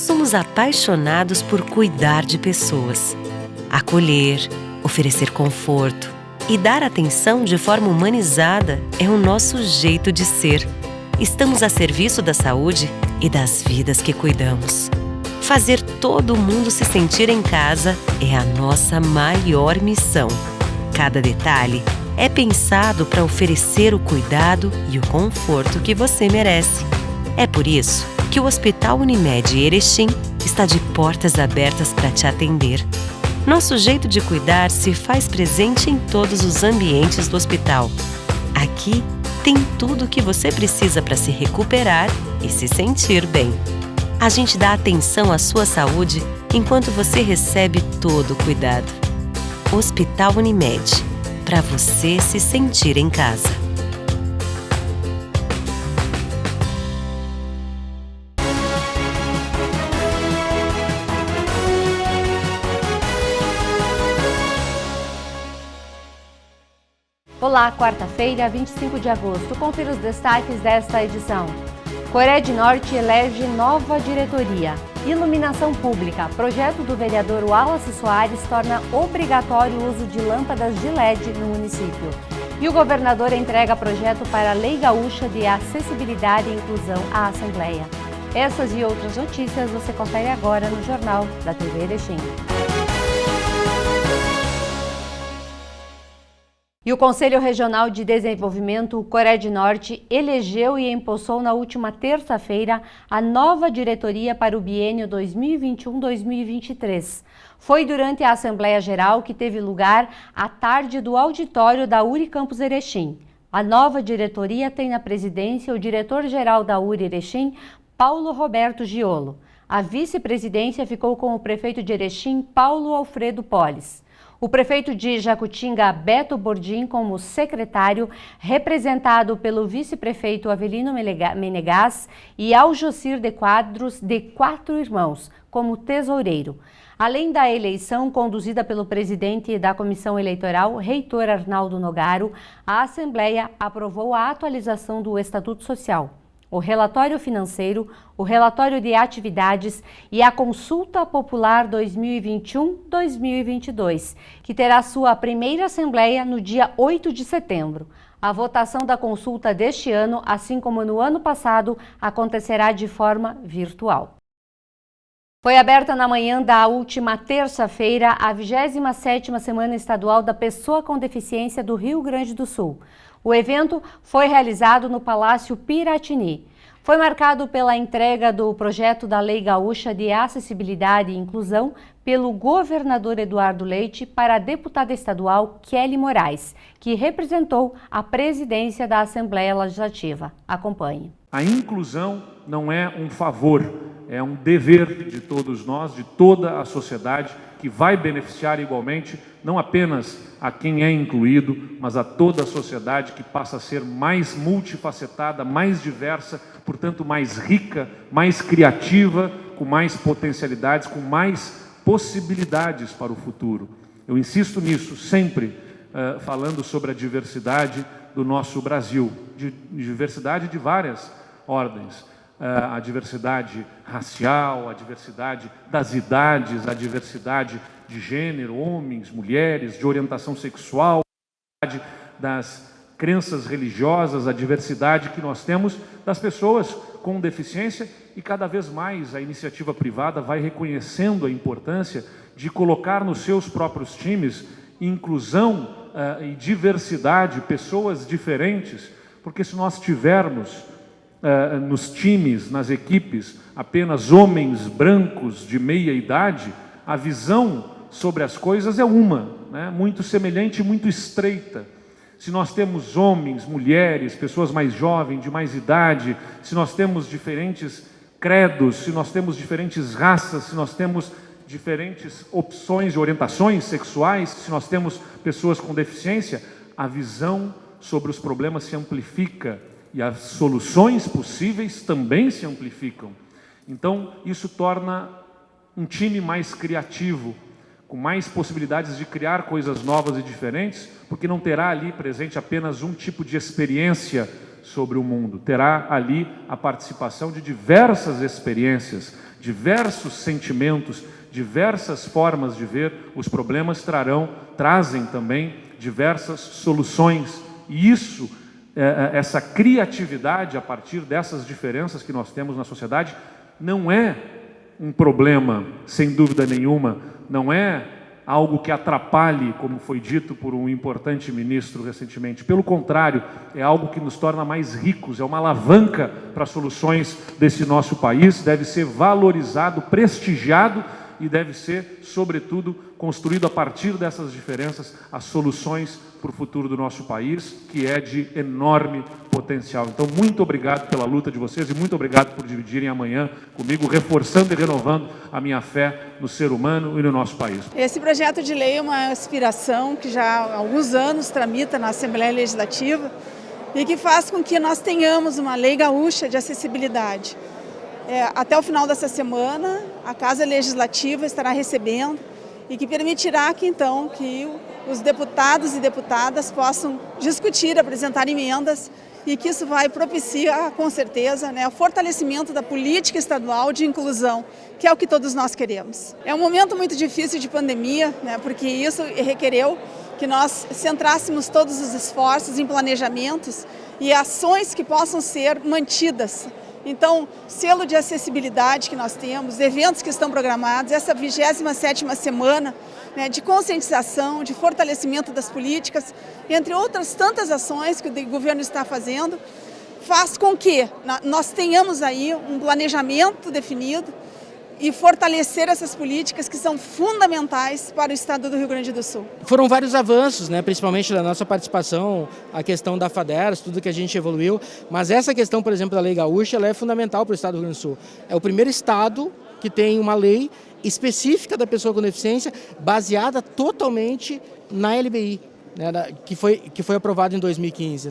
somos apaixonados por cuidar de pessoas. Acolher, oferecer conforto e dar atenção de forma humanizada é o nosso jeito de ser. Estamos a serviço da saúde e das vidas que cuidamos. Fazer todo mundo se sentir em casa é a nossa maior missão. Cada detalhe é pensado para oferecer o cuidado e o conforto que você merece. É por isso que o Hospital Unimed Erechim está de portas abertas para te atender. Nosso jeito de cuidar se faz presente em todos os ambientes do hospital. Aqui tem tudo o que você precisa para se recuperar e se sentir bem. A gente dá atenção à sua saúde enquanto você recebe todo o cuidado. Hospital Unimed, para você se sentir em casa. Olá, quarta-feira, 25 de agosto. Confira os destaques desta edição. Coreia do Norte elege nova diretoria. Iluminação pública. Projeto do vereador Wallace Soares torna obrigatório o uso de lâmpadas de LED no município. E o governador entrega projeto para a Lei Gaúcha de Acessibilidade e Inclusão à Assembleia. Essas e outras notícias você confere agora no Jornal da TV Erechim. E o Conselho Regional de Desenvolvimento Coreia do Norte elegeu e empossou na última terça-feira a nova diretoria para o biênio 2021-2023. Foi durante a Assembleia Geral que teve lugar à tarde do auditório da URI Campus Erechim. A nova diretoria tem na presidência o diretor-geral da URI Erechim, Paulo Roberto Giolo. A vice-presidência ficou com o prefeito de Erechim, Paulo Alfredo Polis. O prefeito de Jacutinga, Beto Bordim, como secretário, representado pelo vice-prefeito Avelino Menegas e Aljocir de Quadros, de Quatro Irmãos, como tesoureiro. Além da eleição conduzida pelo presidente da Comissão Eleitoral, reitor Arnaldo Nogaro, a Assembleia aprovou a atualização do Estatuto Social, o relatório financeiro, o relatório de atividades e a consulta popular 2021-2022, que terá sua primeira assembleia no dia 8 de setembro. A votação da consulta deste ano, assim como no ano passado, acontecerá de forma virtual. Foi aberta na manhã da última terça-feira a 27ª Semana Estadual da Pessoa com Deficiência do Rio Grande do Sul. O evento foi realizado no Palácio Piratini. Foi marcado pela entrega do projeto da Lei Gaúcha de Acessibilidade e Inclusão pelo governador Eduardo Leite para a deputada estadual Kelly Moraes, que representou a presidência da Assembleia Legislativa. Acompanhe. A inclusão não é um favor, é um dever de todos nós, de toda a sociedade, que vai beneficiar igualmente não apenas a quem é incluído, mas a toda a sociedade, que passa a ser mais multifacetada, mais diversa, portanto mais rica, mais criativa, com mais potencialidades, com mais possibilidades para o futuro. Eu insisto nisso sempre, falando sobre a diversidade do nosso Brasil, diversidade de várias ordens. A diversidade racial, a diversidade das idades, a diversidade de gênero, homens, mulheres, de orientação sexual, a diversidade das crenças religiosas, a diversidade que nós temos das pessoas com deficiência, e cada vez mais a iniciativa privada vai reconhecendo a importância de colocar nos seus próprios times inclusão e diversidade, pessoas diferentes, porque se nós tivermos nos times, nas equipes, apenas homens brancos de meia idade, a visão sobre as coisas é uma, né? Muito semelhante, muito estreita. Se nós temos homens, mulheres, pessoas mais jovens, de mais idade, se nós temos diferentes credos, se nós temos diferentes raças, se nós temos diferentes opções e orientações sexuais, se nós temos pessoas com deficiência, a visão sobre os problemas se amplifica e as soluções possíveis também se amplificam. Então, isso torna um time mais criativo, com mais possibilidades de criar coisas novas e diferentes, porque não terá ali presente apenas um tipo de experiência sobre o mundo. Terá ali a participação de diversas experiências, diversos sentimentos, diversas formas de ver os problemas, trazem também diversas soluções. E isso, essa criatividade a partir dessas diferenças que nós temos na sociedade, não é um problema, sem dúvida nenhuma, não é algo que atrapalhe, como foi dito por um importante ministro recentemente. Pelo contrário, é algo que nos torna mais ricos, é uma alavanca para soluções desse nosso país, deve ser valorizado, prestigiado e deve ser, sobretudo, construído a partir dessas diferenças as soluções para o futuro do nosso país, que é de enorme potencial. Então, muito obrigado pela luta de vocês e muito obrigado por dividirem amanhã comigo, reforçando e renovando a minha fé no ser humano e no nosso país. Esse projeto de lei é uma aspiração que já há alguns anos tramita na Assembleia Legislativa e que faz com que nós tenhamos uma lei gaúcha de acessibilidade. Até o final dessa semana, a Casa Legislativa estará recebendo e que permitirá que, então, que os deputados e deputadas possam discutir, apresentar emendas e que isso vai propiciar, com certeza, o fortalecimento da política estadual de inclusão, que é o que todos nós queremos. É um momento muito difícil de pandemia, porque isso requereu que nós centrássemos todos os esforços em planejamentos e ações que possam ser mantidas. Então, selo de acessibilidade que nós temos, eventos que estão programados, essa 27ª semana de conscientização, de fortalecimento das políticas, entre outras tantas ações que o governo está fazendo, faz com que nós tenhamos aí um planejamento definido e fortalecer essas políticas que são fundamentais para o estado do Rio Grande do Sul. Foram vários avanços, principalmente da nossa participação, a questão da FADERS, tudo que a gente evoluiu, mas essa questão, por exemplo, da Lei Gaúcha, ela é fundamental para o estado do Rio Grande do Sul. É o primeiro estado que tem uma lei específica da pessoa com deficiência, baseada totalmente na LBI. Que foi aprovado em 2015.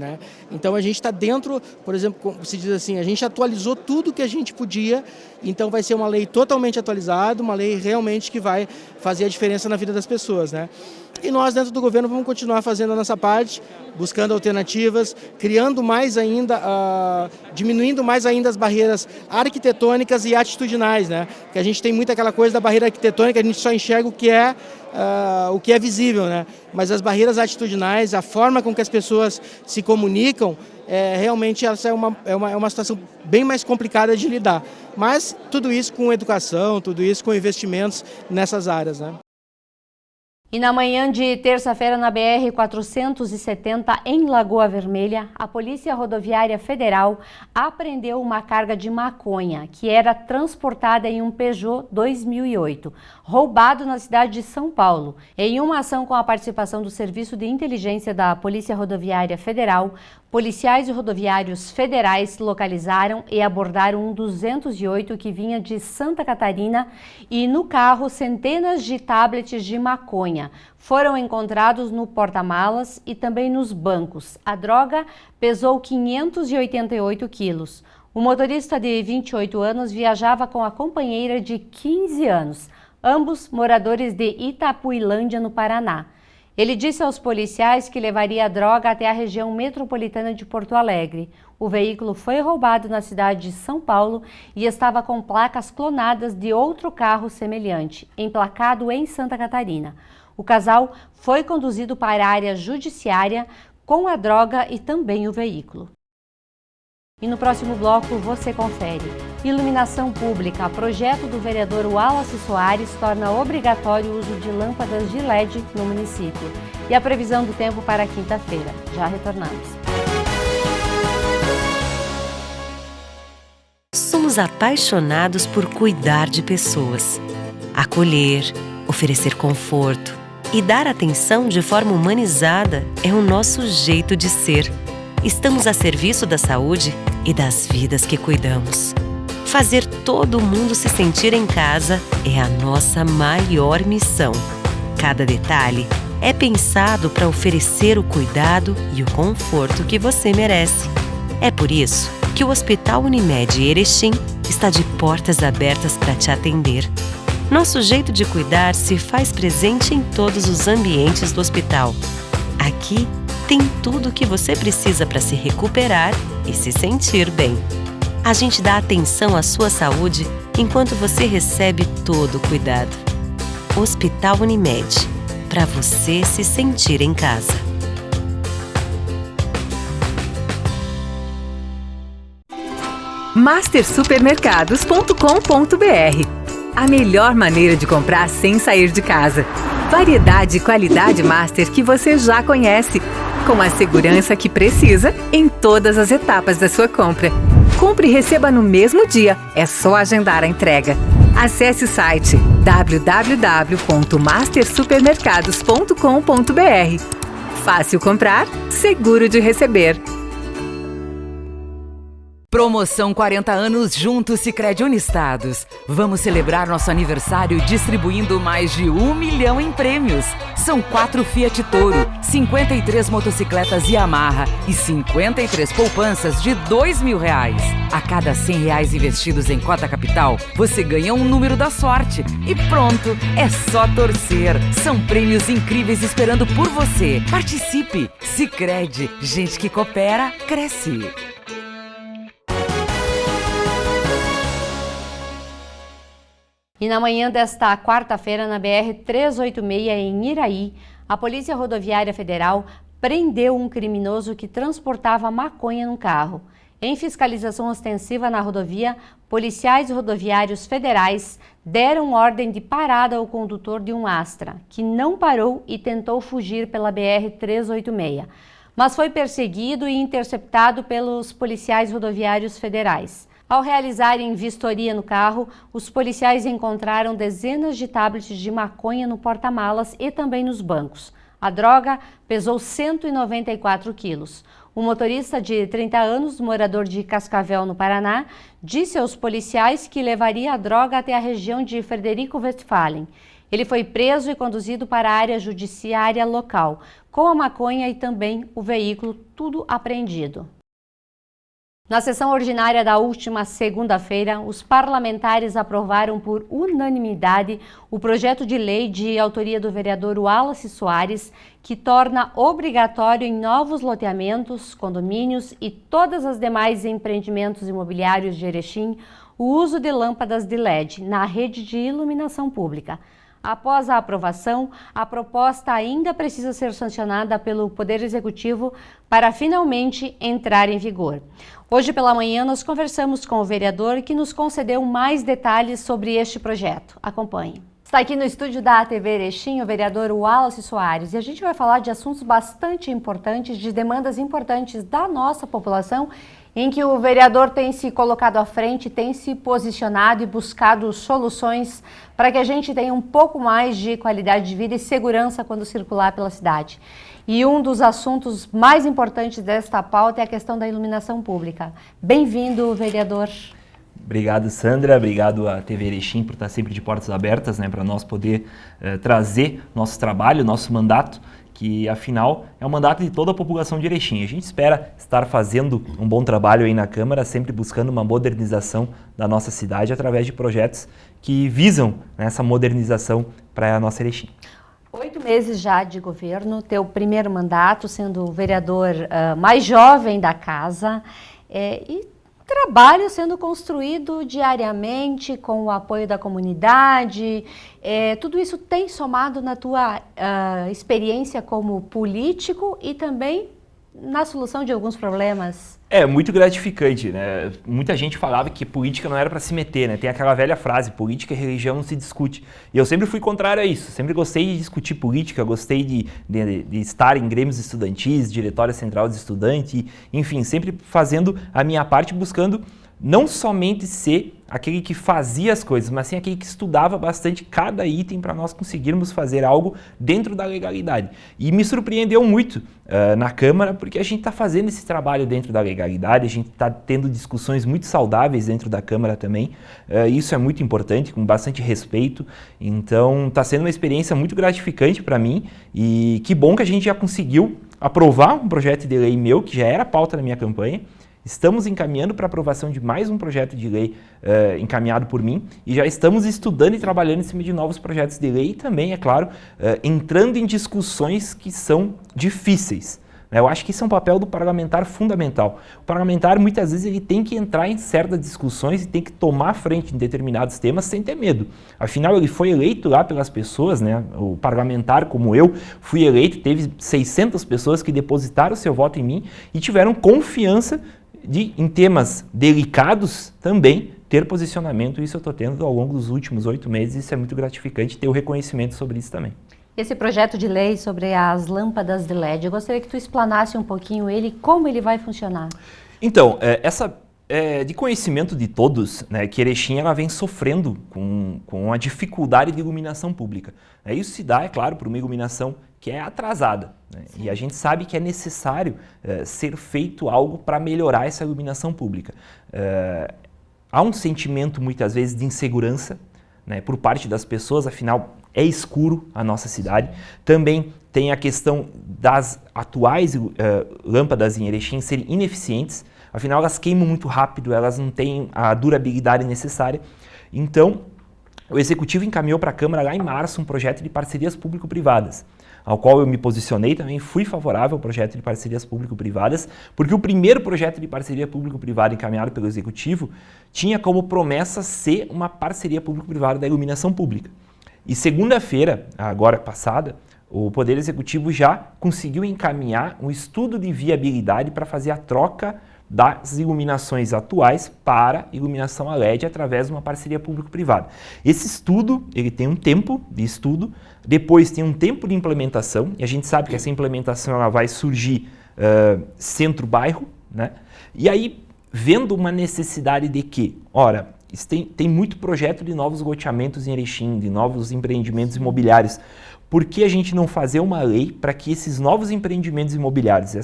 Então a gente está dentro, por exemplo, como se diz assim, a gente atualizou tudo que a gente podia, então vai ser uma lei totalmente atualizada, uma lei realmente que vai fazer a diferença na vida das pessoas. E nós dentro do governo vamos continuar fazendo a nossa parte, buscando alternativas, criando mais ainda, diminuindo mais ainda as barreiras arquitetônicas e atitudinais, que a gente tem muito aquela coisa da barreira arquitetônica, a gente só enxerga o que é visível, mas as barreiras atitudinais, a forma com que as pessoas se comunicam, realmente essa é uma situação bem mais complicada de lidar. Mas tudo isso com educação, tudo isso com investimentos nessas áreas. E na manhã de terça-feira, na BR-470, em Lagoa Vermelha, a Polícia Rodoviária Federal apreendeu uma carga de maconha que era transportada em um Peugeot 2008, roubado na cidade de São Paulo. Em uma ação com a participação do Serviço de Inteligência da Polícia Rodoviária Federal, policiais e rodoviários federais localizaram e abordaram um 208 que vinha de Santa Catarina e no carro centenas de tablets de maconha. Foram encontrados no porta-malas e também nos bancos. A droga pesou 588 quilos. O motorista de 28 anos viajava com a companheira de 15 anos, ambos moradores de Itapuilândia, no Paraná. Ele disse aos policiais que levaria a droga até a região metropolitana de Porto Alegre. O veículo foi roubado na cidade de São Paulo e estava com placas clonadas de outro carro semelhante, emplacado em Santa Catarina. O casal foi conduzido para a área judiciária com a droga e também o veículo. E no próximo bloco você confere. Iluminação pública. Projeto do vereador Wallace Soares torna obrigatório o uso de lâmpadas de LED no município. E a previsão do tempo para quinta-feira. Já retornamos. Somos apaixonados por cuidar de pessoas. Acolher, oferecer conforto e dar atenção de forma humanizada é o nosso jeito de ser. Estamos a serviço da saúde e das vidas que cuidamos. Fazer todo mundo se sentir em casa é a nossa maior missão. Cada detalhe é pensado para oferecer o cuidado e o conforto que você merece. É por isso que o Hospital Unimed Erechim está de portas abertas para te atender. Nosso jeito de cuidar se faz presente em todos os ambientes do hospital. Aqui, tem tudo o que você precisa para se recuperar e se sentir bem. A gente dá atenção à sua saúde enquanto você recebe todo o cuidado. Hospital Unimed, para você se sentir em casa. mastersupermercados.com.br. A melhor maneira de comprar sem sair de casa. Variedade e qualidade Master que você já conhece, com a segurança que precisa em todas as etapas da sua compra. Compre e receba no mesmo dia, é só agendar a entrega. Acesse o site www.mastersupermercados.com.br. Fácil comprar, seguro de receber. Promoção 40 anos juntos Sicredi Unistados. Vamos celebrar nosso aniversário distribuindo mais de 1 milhão em prêmios. São 4 Fiat Toro, 53 motocicletas Yamaha e 53 poupanças de R$2.000. A cada R$100 investidos em cota capital, você ganha um número da sorte. E pronto, é só torcer. São prêmios incríveis esperando por você. Participe! Sicredi, gente que coopera, cresce. E na manhã desta quarta-feira, na BR-386, em Iraí, a Polícia Rodoviária Federal prendeu um criminoso que transportava maconha no carro. Em fiscalização ostensiva na rodovia, policiais rodoviários federais deram ordem de parada ao condutor de um Astra, que não parou e tentou fugir pela BR-386, mas foi perseguido e interceptado pelos policiais rodoviários federais. Ao realizarem vistoria no carro, os policiais encontraram dezenas de tablets de maconha no porta-malas e também nos bancos. A droga pesou 194 quilos. O motorista de 30 anos, morador de Cascavel, no Paraná, disse aos policiais que levaria a droga até a região de Frederico Westphalen. Ele foi preso e conduzido para a área judiciária local, com a maconha e também o veículo, tudo apreendido. Na sessão ordinária da última segunda-feira, os parlamentares aprovaram por unanimidade o projeto de lei de autoria do vereador Wallace Soares, que torna obrigatório em novos loteamentos, condomínios e todas as demais empreendimentos imobiliários de Erechim o uso de lâmpadas de LED na rede de iluminação pública. Após a aprovação, a proposta ainda precisa ser sancionada pelo Poder Executivo para finalmente entrar em vigor. Hoje pela manhã nós conversamos com o vereador que nos concedeu mais detalhes sobre este projeto. Acompanhe. Está aqui no estúdio da TV Erechim o vereador Wallace Soares e a gente vai falar de assuntos bastante importantes, de demandas importantes da nossa população, em que o vereador tem se colocado à frente, tem se posicionado e buscado soluções para que a gente tenha um pouco mais de qualidade de vida e segurança quando circular pela cidade. E um dos assuntos mais importantes desta pauta é a questão da iluminação pública. Bem-vindo, vereador. Obrigado, Sandra. Obrigado à TV Erechim por estar sempre de portas abertas, para nós poder trazer nosso trabalho, nosso mandato, que afinal é um mandato de toda a população de Erechim. A gente espera estar fazendo um bom trabalho aí na Câmara, sempre buscando uma modernização da nossa cidade através de projetos que visam essa modernização para a nossa Erechim. 8 meses já de governo, teu primeiro mandato, sendo o vereador mais jovem da casa, e trabalho sendo construído diariamente com o apoio da comunidade. Tudo isso tem somado na tua experiência como político e também na solução de alguns problemas? É muito gratificante, Muita gente falava que política não era para se meter, Tem aquela velha frase, política e religião não se discute. E eu sempre fui contrário a isso, sempre gostei de discutir política, gostei de estar em grêmios estudantis, diretória central de estudante, enfim, sempre fazendo a minha parte, buscando não somente ser aquele que fazia as coisas, mas sim aquele que estudava bastante cada item para nós conseguirmos fazer algo dentro da legalidade. E me surpreendeu muito na Câmara, porque a gente está fazendo esse trabalho dentro da legalidade, a gente está tendo discussões muito saudáveis dentro da Câmara também, isso é muito importante, com bastante respeito, então está sendo uma experiência muito gratificante para mim e que bom que a gente já conseguiu aprovar um projeto de lei meu, que já era pauta da minha campanha. Estamos encaminhando para aprovação de mais um projeto de lei encaminhado por mim e já estamos estudando e trabalhando em cima de novos projetos de lei e também, é claro, entrando em discussões que são difíceis, Eu acho que isso é um papel do parlamentar fundamental. O parlamentar, muitas vezes, ele tem que entrar em certas discussões e tem que tomar frente em determinados temas sem ter medo. Afinal, ele foi eleito lá pelas pessoas, né? O parlamentar, como eu, fui eleito, teve 600 pessoas que depositaram seu voto em mim e tiveram confiança de, em temas delicados também, ter posicionamento. Isso eu estou tendo ao longo dos últimos 8 meses e isso é muito gratificante ter o reconhecimento sobre isso também. Esse projeto de lei sobre as lâmpadas de LED, eu gostaria que tu explanasse um pouquinho ele, como ele vai funcionar. Então, de conhecimento de todos, né, que Erechim ela vem sofrendo com a dificuldade de iluminação pública. Isso se dá, é claro, por uma iluminação que é atrasada. Né, e a gente sabe que é necessário ser feito algo para melhorar essa iluminação pública. Há um sentimento, muitas vezes, de insegurança, né, por parte das pessoas, afinal, é escuro a nossa cidade. Também tem a questão das atuais lâmpadas em Erechim serem ineficientes, afinal elas queimam muito rápido, elas não têm a durabilidade necessária. Então, o Executivo encaminhou para a Câmara lá em março um projeto de parcerias público-privadas, ao qual eu me posicionei também, fui favorável ao projeto de parcerias público-privadas, porque o primeiro projeto de parceria público-privada encaminhado pelo Executivo tinha como promessa ser uma parceria público-privada da iluminação pública. E segunda-feira, agora passada, o Poder Executivo já conseguiu encaminhar um estudo de viabilidade para fazer a troca das iluminações atuais para iluminação a LED através de uma parceria público-privada. Esse estudo, ele tem um tempo de estudo, depois tem um tempo de implementação, e a gente sabe que essa implementação ela vai surgir centro-bairro, né? E aí, vendo uma necessidade de que, ora, tem muito projeto de novos loteamentos em Erechim, de novos empreendimentos imobiliários. Por que a gente não fazer uma lei para que esses novos empreendimentos imobiliários,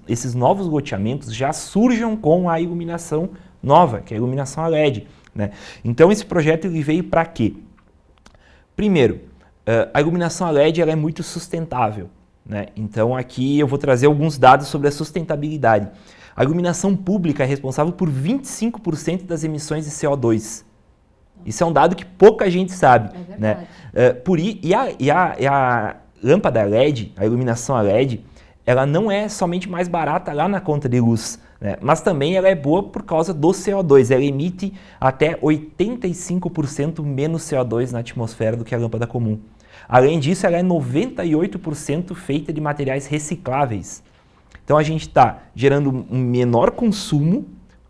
esses novos loteamentos já surjam com a iluminação nova, que é a iluminação a LED, né? Então esse projeto ele veio para quê? Primeiro, a iluminação a LED ela é muito sustentável, né? Então aqui eu vou trazer alguns dados sobre a sustentabilidade. A iluminação pública é responsável por 25% das emissões de CO2. Isso é um dado que pouca gente sabe. É verdade. Né? A lâmpada LED, a iluminação a LED, ela não é somente mais barata lá na conta de luz, né? Mas também ela é boa por causa do CO2. Ela emite até 85% menos CO2 na atmosfera do que a lâmpada comum. Além disso, ela é 98% feita de materiais recicláveis. Então a gente está gerando um menor consumo,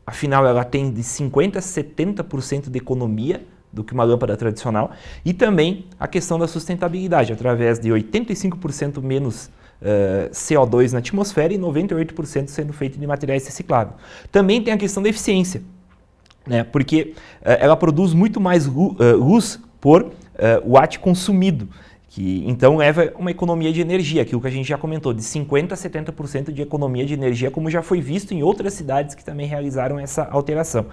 afinal ela tem de 50% a 70% de economia do que uma lâmpada tradicional, e também a questão da sustentabilidade, através de 85% menos CO2 na atmosfera e 98% sendo feito de materiais recicláveis. Também tem a questão da eficiência, né? Porque ela produz muito mais luz por watt consumido, que então leva uma economia de energia, aquilo que a gente já comentou, de 50% a 70% de economia de energia, como já foi visto em outras cidades que também realizaram essa alteração.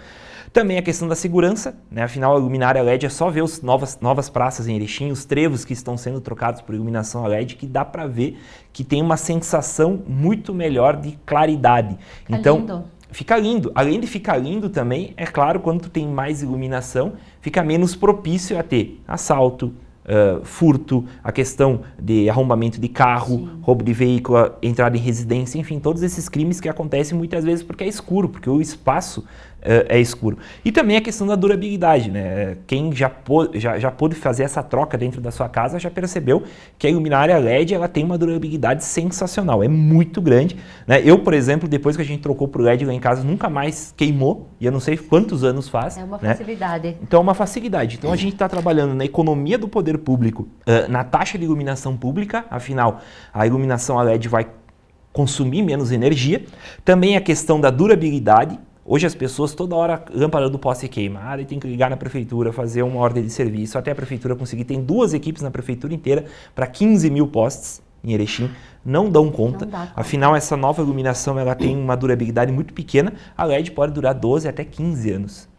Também a questão da segurança, né? Afinal a luminária LED é só ver as novas praças em Erechim, os trevos que estão sendo trocados por iluminação a LED, que dá para ver que tem uma sensação muito melhor de claridade. Então, lindo. Fica lindo. Além de ficar lindo também, é claro, quando tu tem mais iluminação, fica menos propício a ter assalto, furto, a questão de arrombamento de carro, sim, roubo de veículo, entrada em residência, enfim, todos esses crimes que acontecem muitas vezes porque é escuro, porque o espaço é escuro. E também a questão da durabilidade, né? Quem já pôde fazer essa troca dentro da sua casa já percebeu que a luminária LED ela tem uma durabilidade sensacional, é muito grande, né? Eu, por exemplo, depois que a gente trocou para o LED lá em casa, nunca mais queimou, e eu não sei quantos anos faz. É uma facilidade. Né? Então é uma facilidade. Então a gente está trabalhando na economia do poder público, na taxa de iluminação pública, afinal a iluminação a LED vai consumir menos energia. Também a questão da durabilidade. Hoje as pessoas toda hora lâmpada do poste queima, e tem que ligar na prefeitura, fazer uma ordem de serviço, até a prefeitura conseguir. Tem 2 equipes na prefeitura inteira para 15 mil postes em Erechim, não dão conta. Afinal, essa nova iluminação ela tem uma durabilidade muito pequena, a LED pode durar 12 até 15 anos.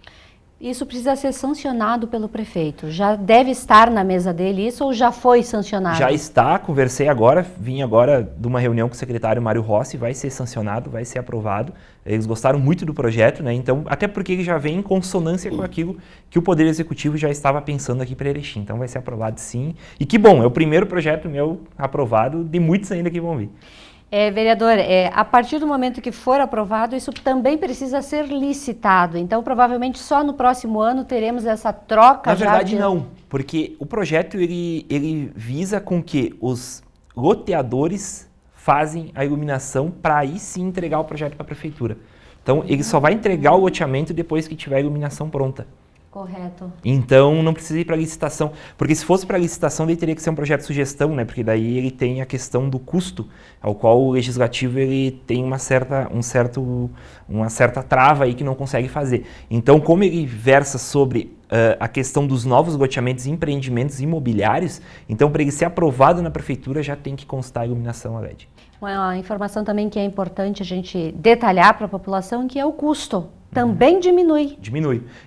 Isso precisa ser sancionado pelo prefeito. Já deve estar na mesa dele isso ou já foi sancionado? Já está, conversei agora, vim agora de uma reunião com o secretário Mário Rossi, vai ser sancionado, vai ser aprovado. Eles gostaram muito do projeto, né? Então, até porque ele já vem em consonância com aquilo que o Poder Executivo já estava pensando aqui para Erechim. Então vai ser aprovado sim. E que bom, é o primeiro projeto meu aprovado, de muitos ainda que vão vir. Vereador, a partir do momento que for aprovado, isso também precisa ser licitado. Então, provavelmente, só no próximo ano teremos essa troca. Na verdade, não, porque o projeto ele visa com que os loteadores fazem a iluminação para aí sim entregar o projeto para a prefeitura. Então, ele só vai entregar o loteamento depois que tiver a iluminação pronta. Correto. Então, não precisa ir para licitação, porque se fosse para licitação, daí teria que ser um projeto de sugestão, né? Porque daí ele tem a questão do custo, ao qual o legislativo ele tem uma certa trava aí que não consegue fazer. Então, como ele versa sobre a questão dos novos loteamentos e empreendimentos imobiliários, então para ele ser aprovado na prefeitura já tem que constar a iluminação a LED. Uma informação também que é importante a gente detalhar para a população, que é o custo. Também diminui.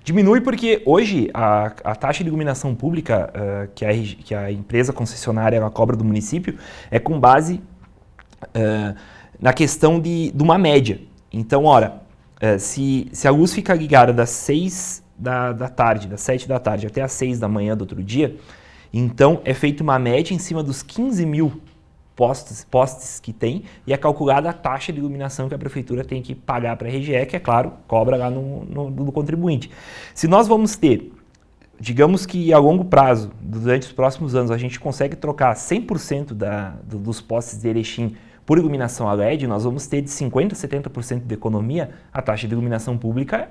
Diminui porque hoje a taxa de iluminação pública que a empresa concessionária ela cobra do município é com base na questão de uma média. Então, se a luz fica ligada das 6 da tarde, das 7 da tarde até as 6 da manhã do outro dia, então é feita uma média em cima dos 15 mil postes que tem e é calculada a taxa de iluminação que a prefeitura tem que pagar para a RGE, que é claro, cobra lá no contribuinte. Se nós vamos ter, digamos que a longo prazo, durante os próximos anos, a gente consegue trocar 100% dos postes de Erechim por iluminação a LED, nós vamos ter de 50% a 70% de economia, a taxa de iluminação pública,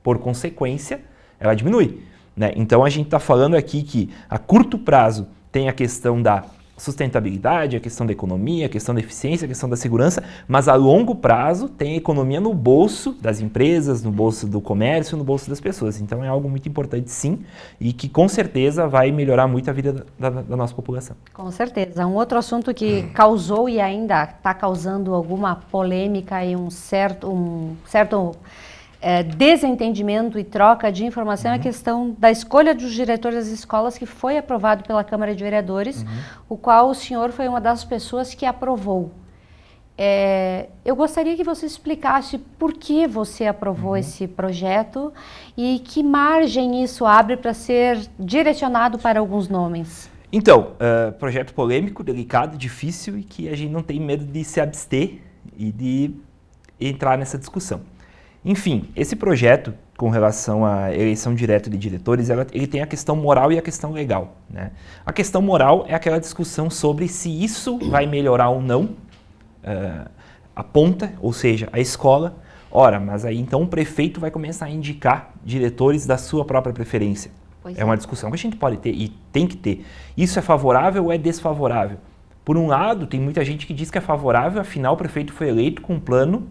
por consequência, ela diminui, né? Então a gente está falando aqui que a curto prazo tem a questão da sustentabilidade, a questão da economia, a questão da eficiência, a questão da segurança, mas a longo prazo tem economia no bolso das empresas, no bolso do comércio, no bolso das pessoas. Então é algo muito importante sim e que com certeza vai melhorar muito a vida da nossa população. Com certeza. Um outro assunto que causou e ainda está causando alguma polêmica e um certo desentendimento e troca de informação é a questão da escolha dos diretores das escolas, que foi aprovado pela Câmara de Vereadores, o qual o senhor foi uma das pessoas que aprovou. Eu gostaria que você explicasse por que você aprovou esse projeto e que margem isso abre para ser direcionado para alguns nomes. Então, projeto polêmico, delicado, difícil e que a gente não tem medo de se abster e de entrar nessa discussão. Enfim, esse projeto, com relação à eleição direta de diretores, ele tem a questão moral e a questão legal, né? A questão moral é aquela discussão sobre se isso vai melhorar ou não a ponta, ou seja, a escola. Ora, mas aí então o prefeito vai começar a indicar diretores da sua própria preferência. É uma discussão que a gente pode ter e tem que ter. Isso é favorável ou é desfavorável? Por um lado, tem muita gente que diz que é favorável, afinal o prefeito foi eleito com um plano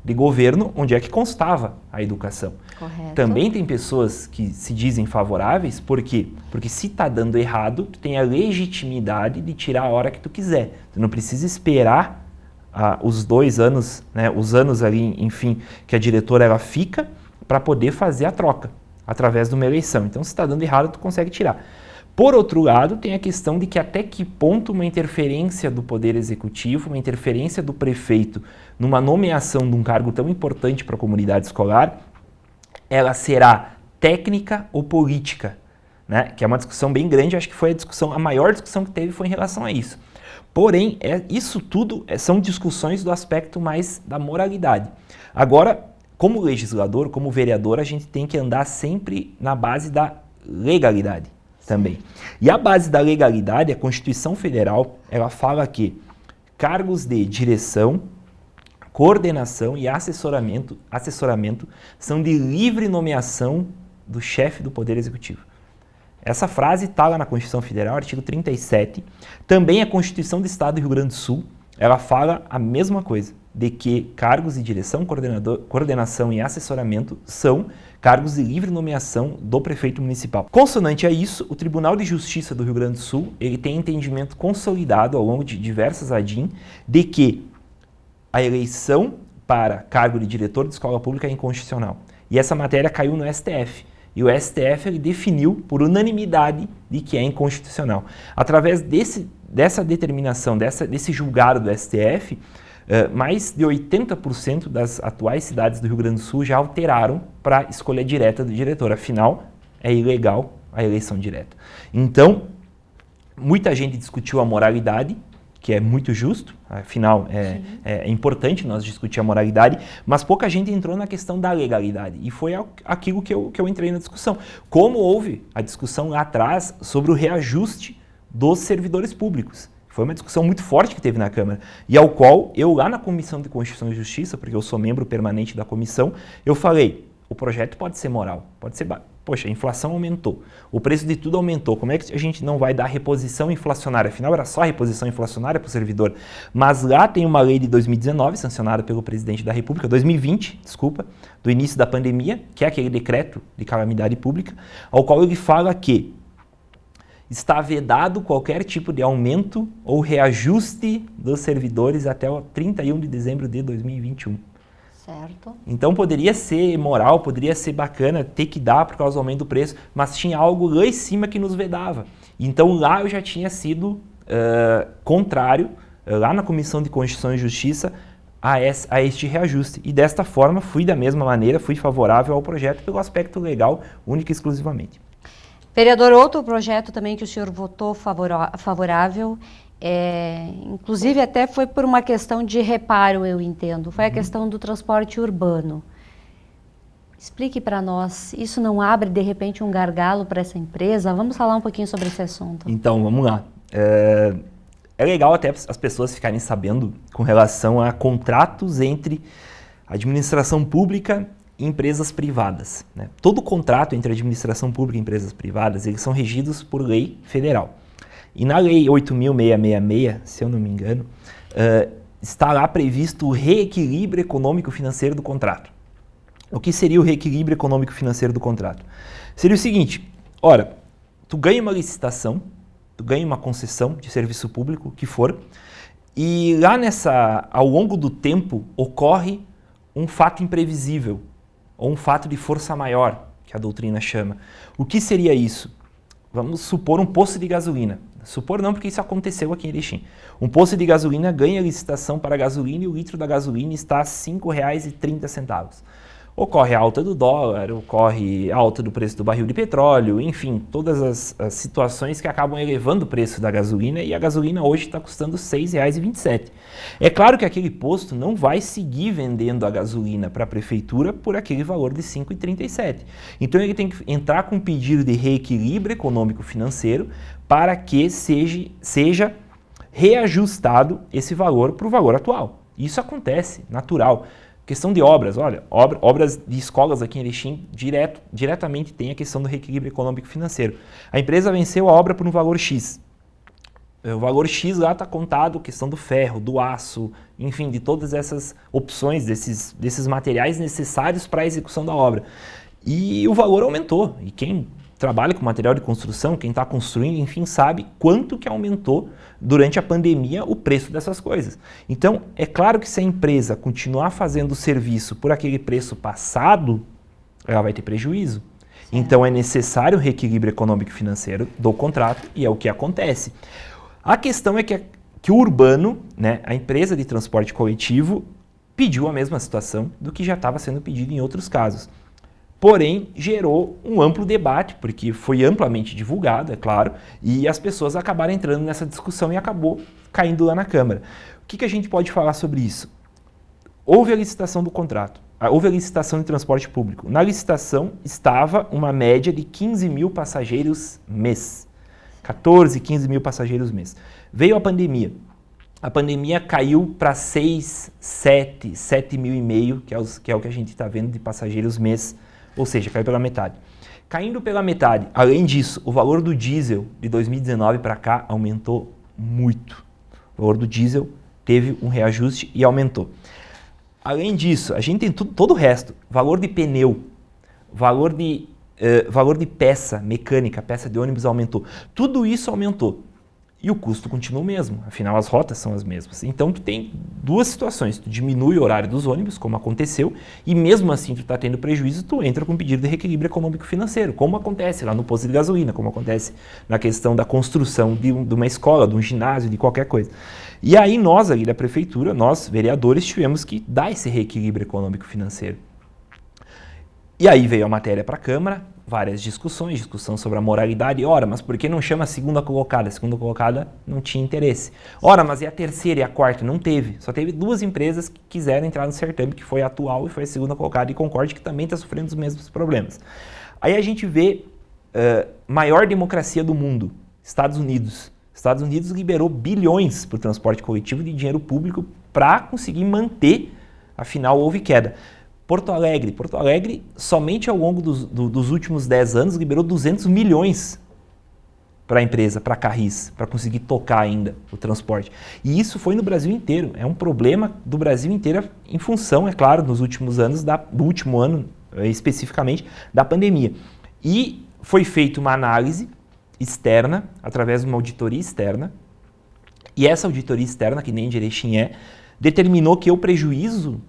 de governo onde é que constava a educação. Correto. Também tem pessoas que se dizem favoráveis, por quê? Porque se está dando errado, tu tem a legitimidade de tirar a hora que tu quiser. Tu não precisa esperar os 2 anos, né, os anos ali, enfim, que a diretora ela fica para poder fazer a troca através de uma eleição. Então, se está dando errado, tu consegue tirar. Por outro lado, tem a questão de que até que ponto uma interferência do Poder Executivo, uma interferência do prefeito numa nomeação de um cargo tão importante para a comunidade escolar, ela será técnica ou política, né? Que é uma discussão bem grande, acho que foi a maior discussão que teve foi em relação a isso. Porém, isso tudo são discussões do aspecto mais da moralidade. Agora, como legislador, como vereador, a gente tem que andar sempre na base da legalidade. Também. E a base da legalidade, a Constituição Federal, ela fala que cargos de direção, coordenação e assessoramento são de livre nomeação do chefe do Poder Executivo. Essa frase está lá na Constituição Federal, artigo 37. Também a Constituição do Estado do Rio Grande do Sul, ela fala a mesma coisa, de que cargos de direção, coordenação e assessoramento são cargos de livre nomeação do prefeito municipal. Consonante a isso, o Tribunal de Justiça do Rio Grande do Sul ele tem entendimento consolidado ao longo de diversas ADIM de que a eleição para cargo de diretor de escola pública é inconstitucional. E essa matéria caiu no STF. E o STF ele definiu por unanimidade de que é inconstitucional. Através dessa determinação, desse julgado do STF, mais de 80% das atuais cidades do Rio Grande do Sul já alteraram para a escolha direta do diretor. Afinal, é ilegal a eleição direta. Então, muita gente discutiu a moralidade, que é muito justo, afinal é importante nós discutir a moralidade, mas pouca gente entrou na questão da legalidade, e foi aquilo que eu entrei na discussão. Como houve a discussão lá atrás sobre o reajuste dos servidores públicos. Foi uma discussão muito forte que teve na Câmara, e ao qual eu lá na Comissão de Constituição e Justiça, porque eu sou membro permanente da comissão, eu falei, o projeto pode ser moral, pode ser... Poxa, a inflação aumentou, o preço de tudo aumentou, como é que a gente não vai dar reposição inflacionária? Afinal, era só reposição inflacionária para o servidor. Mas lá tem uma lei de 2019, sancionada pelo presidente da República, 2020, desculpa, do início da pandemia, que é aquele decreto de calamidade pública, ao qual ele fala que está vedado qualquer tipo de aumento ou reajuste dos servidores até o 31 de dezembro de 2021. Certo. Então poderia ser moral, poderia ser bacana ter que dar por causa do aumento do preço, mas tinha algo lá em cima que nos vedava. Então lá eu já tinha sido contrário, lá na Comissão de Constituição e Justiça, a este reajuste. E desta forma fui da mesma maneira, fui favorável ao projeto pelo aspecto legal, única e exclusivamente. Vereador, outro projeto também que o senhor votou favorável, inclusive até foi por uma questão de reparo, eu entendo, foi a questão do transporte urbano. Explique para nós, isso não abre de repente um gargalo para essa empresa? Vamos falar um pouquinho sobre esse assunto. Então, vamos lá. É legal até as pessoas ficarem sabendo com relação a contratos entre administração pública e empresas privadas, né? Todo contrato entre administração pública e empresas privadas, eles são regidos por lei federal. E na lei 8.666, se eu não me engano, está lá previsto o reequilíbrio econômico-financeiro do contrato. O que seria o reequilíbrio econômico-financeiro do contrato? Seria o seguinte, ora, tu ganha uma licitação, tu ganha uma concessão de serviço público, que for, e lá ao longo do tempo ocorre um fato imprevisível, ou um fato de força maior, que a doutrina chama. O que seria isso? Vamos supor um posto de gasolina. Supor não, porque isso aconteceu aqui em Erechim. Um posto de gasolina ganha licitação para gasolina e o litro da gasolina está a R$ 5,30. Ocorre a alta do dólar, ocorre a alta do preço do barril de petróleo, enfim, todas as situações que acabam elevando o preço da gasolina, e a gasolina hoje está custando R$ 6,27. É claro que aquele posto não vai seguir vendendo a gasolina para a prefeitura por aquele valor de R$ 5,37. Então ele tem que entrar com um pedido de reequilíbrio econômico-financeiro para que seja reajustado esse valor para o valor atual. Isso acontece, natural. Questão de obras, olha, obras de escolas aqui em Erechim diretamente tem a questão do reequilíbrio econômico-financeiro. A empresa venceu a obra por um valor X. O valor X lá está contado, questão do ferro, do aço, enfim, de todas essas opções, desses materiais necessários para a execução da obra. E o valor aumentou. E quem trabalha com material de construção, quem está construindo, enfim, sabe quanto que aumentou durante a pandemia o preço dessas coisas. Então, é claro que se a empresa continuar fazendo o serviço por aquele preço passado, ela vai ter prejuízo. Então, é necessário o reequilíbrio econômico e financeiro do contrato, e é o que acontece. A questão é que o urbano, né, a empresa de transporte coletivo, pediu a mesma situação do que já estava sendo pedido em outros casos. Porém, gerou um amplo debate, porque foi amplamente divulgado, é claro, e as pessoas acabaram entrando nessa discussão e acabou caindo lá na Câmara. O que a gente pode falar sobre isso? Houve a licitação do contrato, houve a licitação de transporte público. Na licitação estava uma média de 15 mil passageiros mês, 14, 15 mil passageiros mês. Veio a pandemia. A pandemia caiu para 6, 7 mil e meio, que é o que a gente está vendo de passageiros mês, ou seja, caiu pela metade. Caindo pela metade, além disso, o valor do diesel de 2019 para cá aumentou muito. O valor do diesel teve um reajuste e aumentou. Além disso, a gente tem todo o resto. Valor de pneu, valor de peça mecânica, peça de ônibus aumentou. Tudo isso aumentou. E o custo continua o mesmo, afinal as rotas são as mesmas. Então tu tem duas situações, tu diminui o horário dos ônibus, como aconteceu, e mesmo assim tu está tendo prejuízo, tu entra com um pedido de reequilíbrio econômico-financeiro, como acontece lá no posto de gasolina, como acontece na questão da construção de uma escola, de um ginásio, de qualquer coisa. E aí nós ali da prefeitura, nós vereadores, tivemos que dar esse reequilíbrio econômico-financeiro. E aí veio a matéria para a Câmara, várias discussões, discussão sobre a moralidade. Ora, mas por que não chama a segunda colocada? A segunda colocada não tinha interesse. Ora, mas e a terceira e a quarta? Não teve. Só teve 2 empresas que quiseram entrar no certame, que foi a Atual e foi a segunda colocada, e Concorde, que também está sofrendo os mesmos problemas. Aí a gente vê maior democracia do mundo, Estados Unidos. Estados Unidos liberou bilhões para o transporte coletivo de dinheiro público para conseguir manter, afinal houve queda. Porto Alegre, somente ao longo dos últimos 10 anos, liberou 200 milhões para a empresa, para a Carris, para conseguir tocar ainda o transporte. E isso foi no Brasil inteiro. É um problema do Brasil inteiro em função, é claro, nos últimos anos, do último ano especificamente, da pandemia. E foi feita uma análise externa, através de uma auditoria externa, e essa auditoria externa, que nem de Erechim determinou que o prejuízo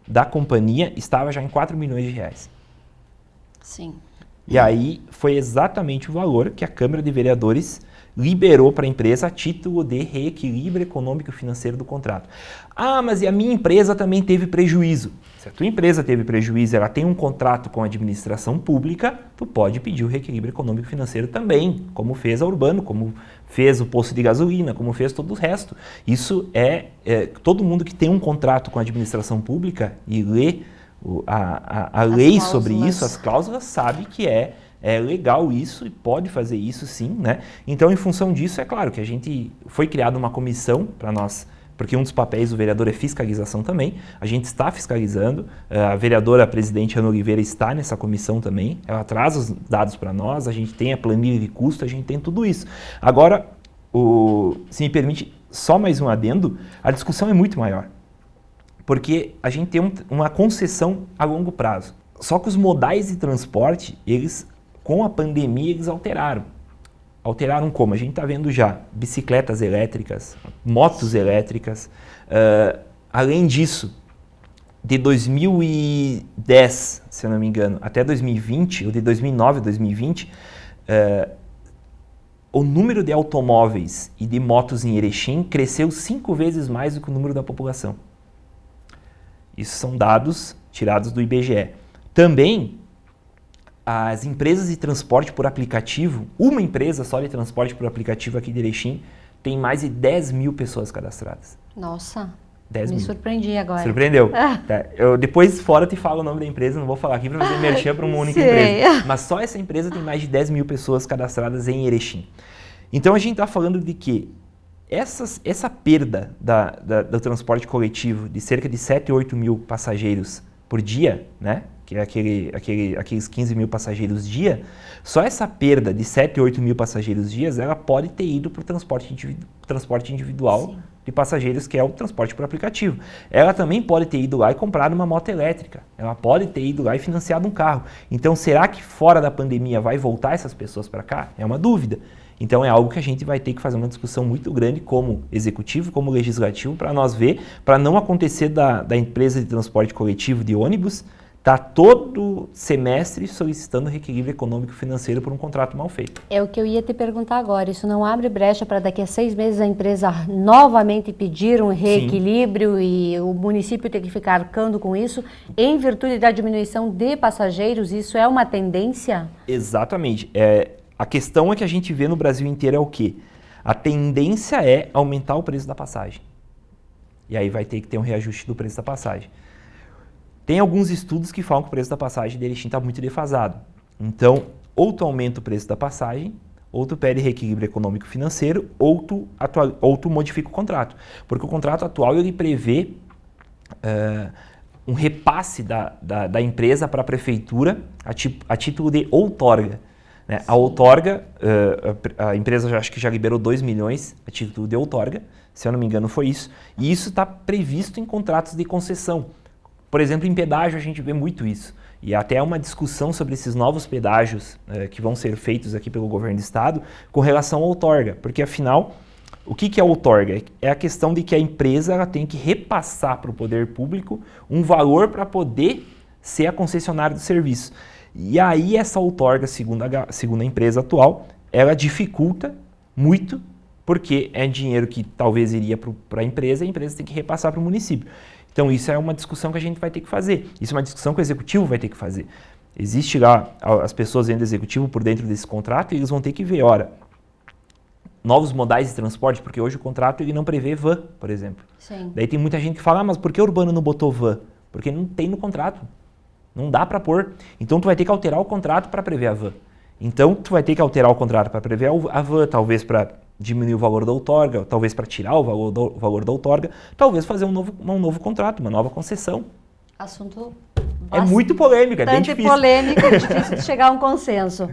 da companhia estava já em 4 milhões de reais. Sim. E aí foi exatamente o valor que a Câmara de Vereadores liberou para a empresa a título de reequilíbrio econômico e financeiro do contrato. Ah, mas e a minha empresa também teve prejuízo. Se a tua empresa teve prejuízo, ela tem um contrato com a administração pública, tu pode pedir o reequilíbrio econômico e financeiro também, como fez a Urbano, como fez o posto de gasolina, como fez todo o resto. Isso todo mundo que tem um contrato com a administração pública e lê a lei sobre isso, as cláusulas, sabe que é legal isso e pode fazer isso sim, né? Então, em função disso, é claro que a gente foi criada uma comissão para nós, porque um dos papéis do vereador é fiscalização também. A gente está fiscalizando, a vereadora presidente Ana Oliveira está nessa comissão também, ela traz os dados para nós, a gente tem a planilha de custo, a gente tem tudo isso. Agora, se me permite só mais um adendo, a discussão é muito maior, porque a gente tem uma concessão a longo prazo. Só que os modais de transporte, eles, com a pandemia, eles alteraram. Alteraram como? A gente está vendo já bicicletas elétricas, motos elétricas. Além disso, de 2010, se eu não me engano, até 2020, ou de 2009 a 2020, o número de automóveis e de motos em Erechim cresceu 5 vezes mais do que o número da população. Isso são dados tirados do IBGE. Também, as empresas de transporte por aplicativo, uma empresa só de transporte por aplicativo aqui de Erechim, tem mais de 10 mil pessoas cadastradas. Nossa, 10 me mil. surpreendi agora. Surpreendeu? Tá. Eu depois fora te falo o nome da empresa, não vou falar aqui para fazer merchan para uma única empresa. Mas só essa empresa tem mais de 10 mil pessoas cadastradas em Erechim. Então a gente está falando de que essa perda do transporte coletivo de cerca de 7, 8 mil passageiros por dia, né? Que é aqueles 15 mil passageiros dia, só essa perda de 7, 8 mil passageiros dias, ela pode ter ido para o transporte individual. Sim. De passageiros, que é o transporte por aplicativo. Ela também pode ter ido lá e comprado uma moto elétrica. Ela pode ter ido lá e financiado um carro. Então, será que fora da pandemia vai voltar essas pessoas para cá? É uma dúvida. Então, é algo que a gente vai ter que fazer uma discussão muito grande como executivo, como legislativo, para nós ver, para não acontecer da empresa de transporte coletivo de ônibus está todo semestre solicitando reequilíbrio econômico e financeiro por um contrato mal feito. É o que eu ia te perguntar agora. Isso não abre brecha para daqui a 6 meses a empresa novamente pedir um reequilíbrio? Sim. E o município ter que ficar arcando com isso em virtude da diminuição de passageiros? Isso é uma tendência? Exatamente. A questão é que a gente vê no Brasil inteiro é o quê? A tendência é aumentar o preço da passagem. E aí vai ter que ter um reajuste do preço da passagem. Tem alguns estudos que falam que o preço da passagem de Erechim está muito defasado. Então, ou tu aumenta o preço da passagem, ou tu pede reequilíbrio econômico e financeiro, ou tu modifica o contrato. Porque o contrato atual ele prevê um repasse da empresa para a prefeitura a título de outorga. Né? A outorga, a empresa acho que já liberou 2 milhões a título de outorga, se eu não me engano foi isso, e isso está previsto em contratos de concessão. Por exemplo, em pedágio a gente vê muito isso. E até uma discussão sobre esses novos pedágios que vão ser feitos aqui pelo governo do estado com relação à outorga. Porque, afinal, o que é a outorga? É a questão de que a empresa ela tem que repassar para o poder público um valor para poder ser a concessionária do serviço. E aí essa outorga, segundo a empresa atual, ela dificulta muito, porque é dinheiro que talvez iria para a empresa e a empresa tem que repassar para o município. Então isso é uma discussão que a gente vai ter que fazer, isso é uma discussão que o executivo vai ter que fazer. Existe lá as pessoas dentro do executivo por dentro desse contrato e eles vão ter que ver, ora, novos modais de transporte, porque hoje o contrato ele não prevê van, por exemplo. Sim. Daí tem muita gente que fala, mas por que a Urbana não botou van? Porque não tem no contrato. Não dá para pôr. Então tu vai ter que alterar o contrato para prever a van. Então tu vai ter que alterar o contrato para prever a van, talvez para diminuir o valor da outorga, talvez para tirar o valor da outorga, talvez fazer um novo contrato, uma nova concessão. Assunto é muito polêmico, é bem difícil. Polêmico, é difícil de chegar a um consenso.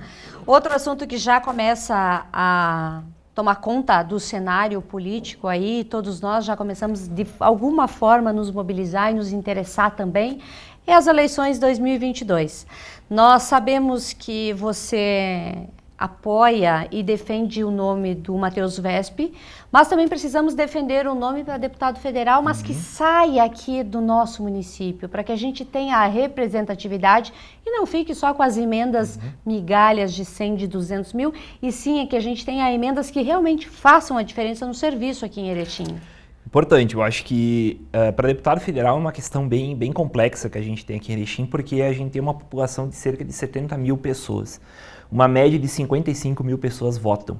Outro assunto que já começa a tomar conta do cenário político aí, todos nós já começamos de alguma forma nos mobilizar e nos interessar também, é as eleições 2022. Nós sabemos que você apoia e defende o nome do Matheus Wesp, mas também precisamos defender um nome para deputado federal, mas que saia aqui do nosso município, para que a gente tenha a representatividade e não fique só com as emendas migalhas de 100, de 200 mil, e sim que a gente tenha emendas que realmente façam a diferença no serviço aqui em Erechim. Importante, eu acho que para deputado federal é uma questão bem complexa que a gente tem aqui em Erechim, porque a gente tem uma população de cerca de 70 mil pessoas. Uma média de 55 mil pessoas votam.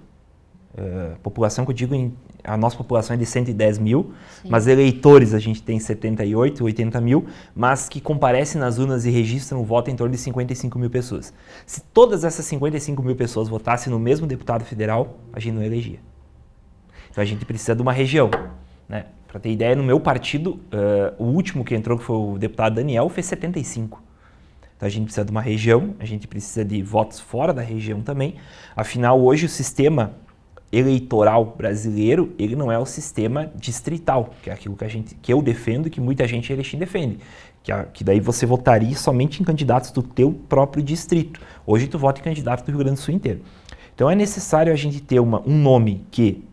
População que eu digo, a nossa população é de 110 mil, sim, mas eleitores a gente tem 78, 80 mil, mas que comparecem nas urnas e registram o voto em torno de 55 mil pessoas. Se todas essas 55 mil pessoas votassem no mesmo deputado federal, a gente não elegia. Então a gente precisa de uma região. Né? Para ter ideia, no meu partido, o último que entrou, que foi o deputado Daniel, fez 75. Então a gente precisa de uma região, a gente precisa de votos fora da região também. Afinal, hoje o sistema eleitoral brasileiro, ele não é o sistema distrital, que é aquilo que eu defendo e que muita gente em Erechim defende. Que daí você votaria somente em candidatos do teu próprio distrito. Hoje tu vota em candidatos do Rio Grande do Sul inteiro. Então é necessário a gente ter um nome que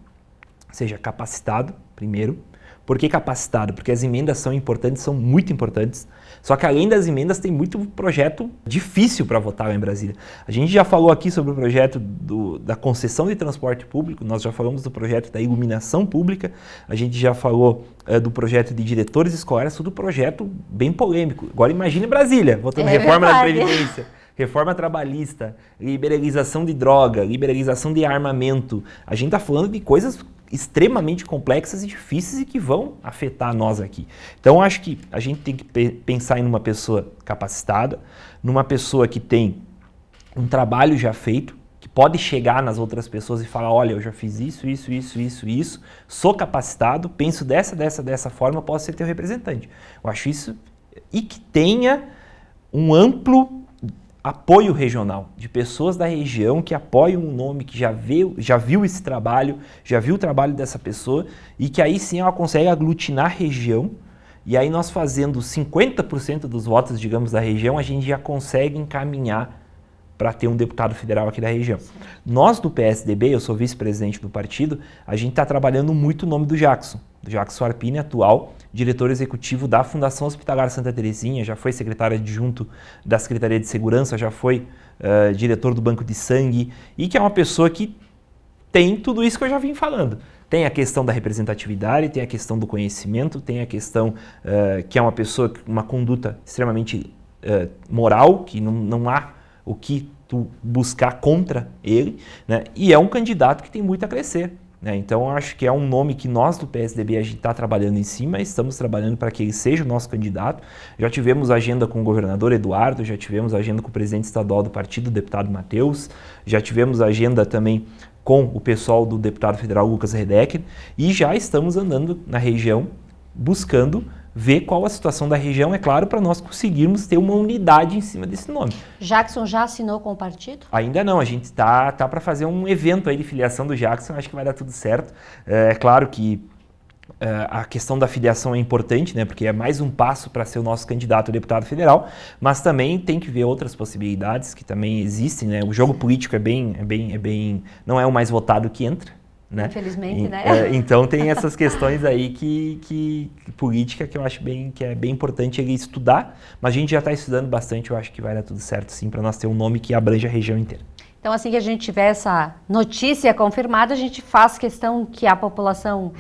seja capacitado, primeiro. Por que capacitado? Porque as emendas são importantes, são muito importantes. Só que além das emendas tem muito projeto difícil para votar lá em Brasília. A gente já falou aqui sobre o projeto da concessão de transporte público, nós já falamos do projeto da iluminação pública, a gente já falou do projeto de diretores escolares, tudo projeto bem polêmico. Agora imagine Brasília, votando reforma da Previdência. Reforma trabalhista, liberalização de droga, liberalização de armamento. A gente está falando de coisas extremamente complexas e difíceis e que vão afetar nós aqui. Então, acho que a gente tem que pensar em uma pessoa capacitada, numa pessoa que tem um trabalho já feito, que pode chegar nas outras pessoas e falar, olha, eu já fiz isso, sou capacitado, penso dessa forma, posso ser teu representante. Eu acho isso, e que tenha um amplo apoio regional, de pessoas da região que apoiam um nome, que já viu esse trabalho, já viu o trabalho dessa pessoa e que aí sim ela consegue aglutinar a região e aí nós fazendo 50% dos votos, digamos, da região, a gente já consegue encaminhar para ter um deputado federal aqui da região. Nós do PSDB, eu sou vice-presidente do partido, a gente está trabalhando muito o nome do Jackson Arpini, atual diretor executivo da Fundação Hospitalar Santa Terezinha, já foi secretário adjunto da Secretaria de Segurança, já foi diretor do Banco de Sangue, e que é uma pessoa que tem tudo isso que eu já vim falando. Tem a questão da representatividade, tem a questão do conhecimento, tem a questão que é uma pessoa com uma conduta extremamente moral, que não há o que tu buscar contra ele, né? E é um candidato que tem muito a crescer. Então, eu acho que é um nome que nós do PSDB a gente está trabalhando em cima, estamos trabalhando para que ele seja o nosso candidato. Já tivemos agenda com o governador Eduardo, já tivemos agenda com o presidente estadual do partido, o deputado Matheus, já tivemos agenda também com o pessoal do deputado federal Lucas Redecker e já estamos andando na região buscando ver qual a situação da região, é claro, para nós conseguirmos ter uma unidade em cima desse nome. Jackson já assinou com o partido? Ainda não, a gente tá para fazer um evento aí de filiação do Jackson, acho que vai dar tudo certo. É claro que a questão da filiação é importante, né, porque é mais um passo para ser o nosso candidato a deputado federal, mas também tem que ver outras possibilidades que também existem, né? O jogo político não é o mais votado que entra. Né? Infelizmente, né? Então tem essas questões aí que política que eu acho que é bem importante ele estudar, mas a gente já está estudando bastante, eu acho que vai dar tudo certo sim, para nós ter um nome que abrange a região inteira. Então, assim que a gente tiver essa notícia confirmada, a gente faz questão que a população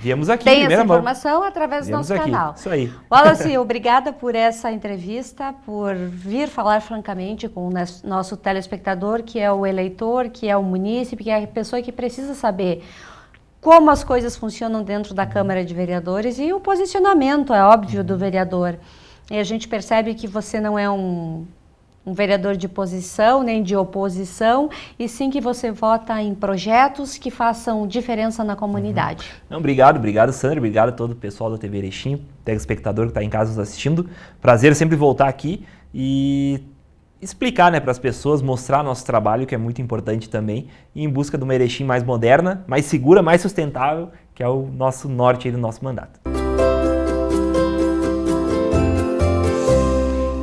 tenha essa informação através do nosso canal. Isso aí. Wallace, obrigada por essa entrevista, por vir falar francamente com o nosso telespectador, que é o eleitor, que é o munícipe, que é a pessoa que precisa saber como as coisas funcionam dentro da Câmara de Vereadores e o posicionamento, é óbvio, do vereador. E a gente percebe que você não é um vereador de posição, nem de oposição, e sim que você vota em projetos que façam diferença na comunidade. Não, obrigado, Sandra, obrigado a todo o pessoal da TV Erechim, telespectador que está em casa nos assistindo. Prazer sempre voltar aqui e explicar, né, para as pessoas, mostrar nosso trabalho, que é muito importante também, e em busca de uma Erechim mais moderna, mais segura, mais sustentável, que é o nosso norte aí do nosso mandato.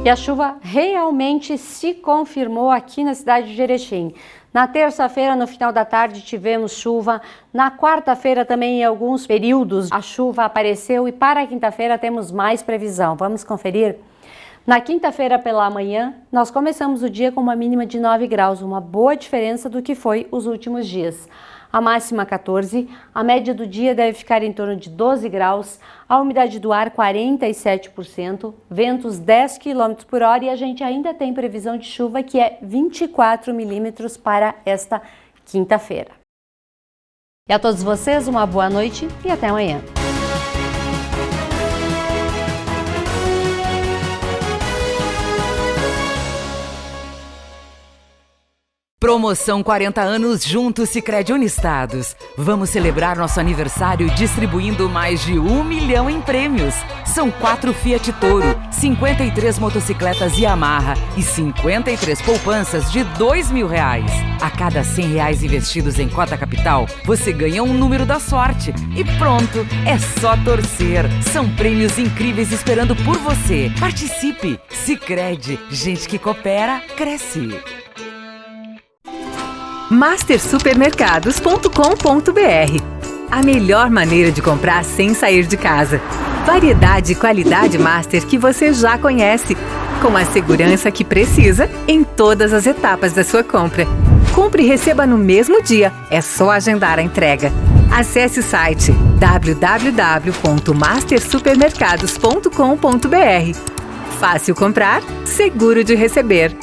E a chuva realmente se confirmou aqui na cidade de Erechim. Na terça-feira, no final da tarde, tivemos chuva. Na quarta-feira também, em alguns períodos, a chuva apareceu. E para a quinta-feira temos mais previsão. Vamos conferir? Na quinta-feira pela manhã, nós começamos o dia com uma mínima de 9 graus, uma boa diferença do que foi os últimos dias. A máxima 14, a média do dia deve ficar em torno de 12 graus, a umidade do ar 47%, ventos 10 km por hora e a gente ainda tem previsão de chuva que é 24 milímetros para esta quinta-feira. E a todos vocês, uma boa noite e até amanhã. Promoção 40 anos junto Sicredi Unistados. Vamos celebrar nosso aniversário distribuindo mais de 1 milhão em prêmios. São 4 Fiat Toro, 53 motocicletas Yamaha e 53 poupanças de R$2.000. A cada R$100 investidos em cota capital, você ganha um número da sorte. E pronto, é só torcer. São prêmios incríveis esperando por você. Participe! Sicredi, gente que coopera, cresce. mastersupermercados.com.br. A melhor maneira de comprar sem sair de casa. Variedade e qualidade Master que você já conhece, com a segurança que precisa em todas as etapas da sua compra. Compre e receba no mesmo dia, é só agendar a entrega. Acesse o site www.mastersupermercados.com.br. Fácil comprar, seguro de receber.